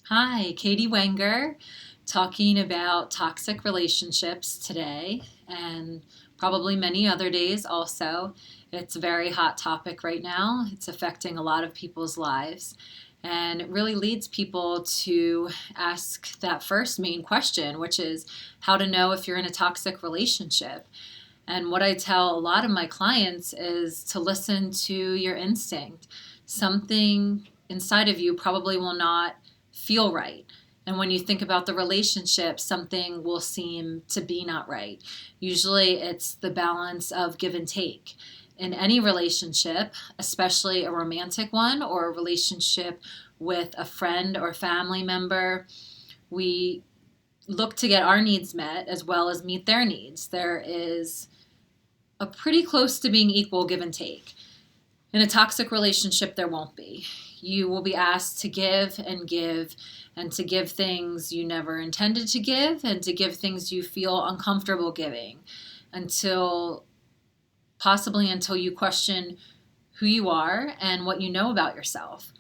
Hi, Katie Wenger, talking about toxic relationships today and probably many other days also. It's a very hot topic right now. It's affecting a lot of people's lives. And it really leads people to ask that first main question, which is how to know if you're in a toxic relationship. And what I tell a lot of my clients is to listen to your instinct. Something inside of you probably will not feel right. And when you think about the relationship, something will seem to be not right. Usually it's the balance of give and take. In any relationship, especially a romantic one or a relationship with a friend or family member, we look to get our needs met as well as meet their needs. There is a pretty close to being equal give and take. In a toxic relationship, there won't be. You will be asked to give and to give things you never intended to give, and to give things you feel uncomfortable giving until possibly until you question who you are and what you know about yourself.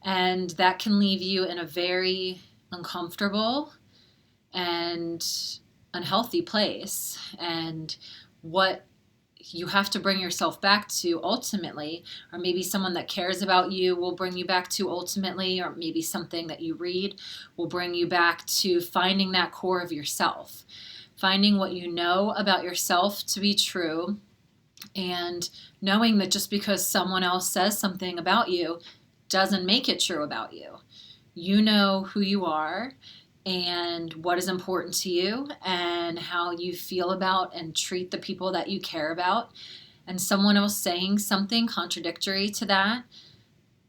And that can leave you in a very uncomfortable and unhealthy place. And what you have to bring yourself back to ultimately, or maybe someone that cares about you will bring you back to ultimately, or maybe something that you read will bring you back to finding that core of yourself, finding what you know about yourself to be true, and knowing that just because someone else says something about you doesn't make it true about you. You know who you are and what is important to you and how you feel about and treat the people that you care about. And someone else saying something contradictory to that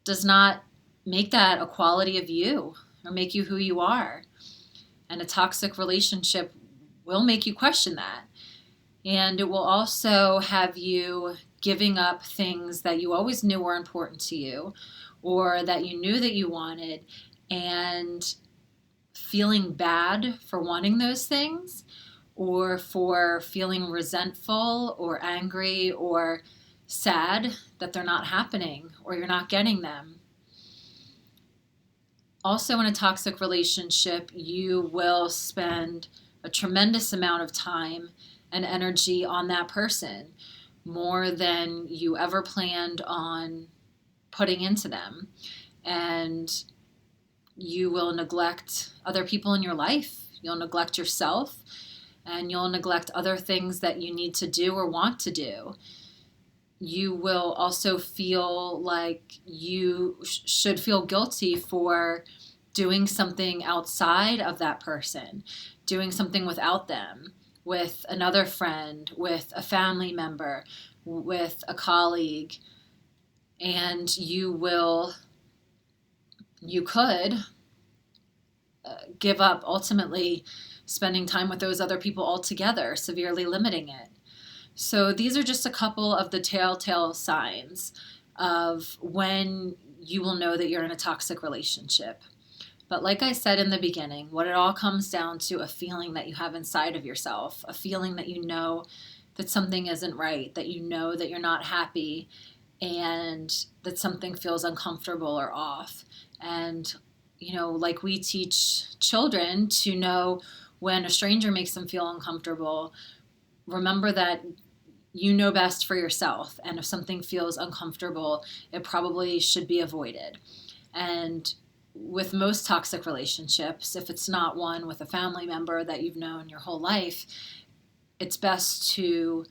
does not make that a quality of you or make you who you are. And a toxic relationship will make you question that. And it will also have you giving up things that you always knew were important to you or that you knew that you wanted, and feeling bad for wanting those things, or for feeling resentful or angry or sad that they're not happening or you're not getting them. Also, in a toxic relationship, you will spend a tremendous amount of time and energy on that person, more than you ever planned on putting into them. And you will neglect other people in your life. You'll neglect yourself, and you'll neglect other things that you need to do or want to do. You will also feel like you should feel guilty for doing something outside of that person, doing something without them, with another friend, with a family member, with a colleague. And you could give up ultimately spending time with those other people altogether, severely limiting it. So these are just a couple of the telltale signs of when you will know that you're in a toxic relationship. But like I said in the beginning, what it all comes down to a feeling that you have inside of yourself, a feeling that you know that something isn't right, that you know that you're not happy, and that something feels uncomfortable or off. And, like we teach children to know when a stranger makes them feel uncomfortable, remember that you know best for yourself. And if something feels uncomfortable, it probably should be avoided. And with most toxic relationships, if it's not one with a family member that you've known your whole life, it's best to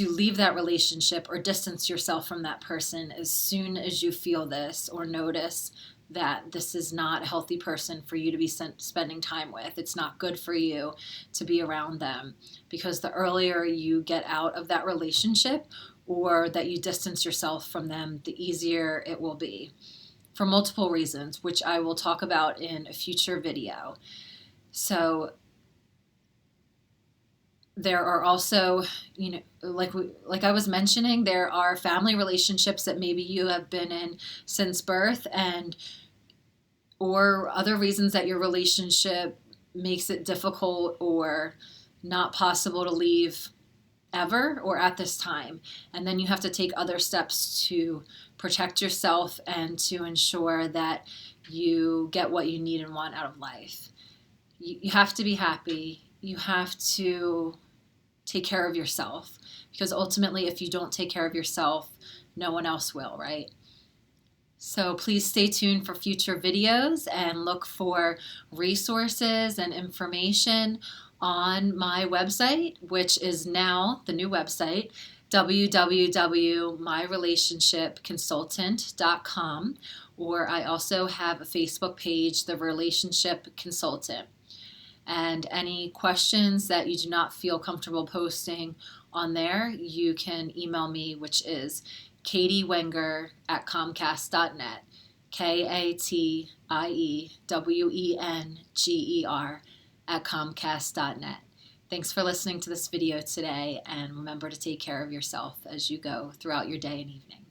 leave that relationship or distance yourself from that person as soon as you feel this or notice that this is not a healthy person for you to be spending time with. It's not good for you to be around them, because the earlier you get out of that relationship or that you distance yourself from them, the easier it will be, for multiple reasons, which I will talk about in a future video. So there are also, like I was mentioning, there are family relationships that maybe you have been in since birth, and or other reasons that your relationship makes it difficult or not possible to leave ever or at this time. And then you have to take other steps to protect yourself and to ensure that you get what you need and want out of life. You have to be happy. You have to take care of yourself, because ultimately, if you don't take care of yourself, no one else will, right? So please stay tuned for future videos and look for resources and information on my website, which is now the new website, www.myrelationshipconsultant.com, or I also have a Facebook page, The Relationship Consultant. And any questions that you do not feel comfortable posting on there, you can email me, which is katiewenger@comcast.net. KATIEWENGER @comcast.net. Thanks for listening to this video today, and remember to take care of yourself as you go throughout your day and evening.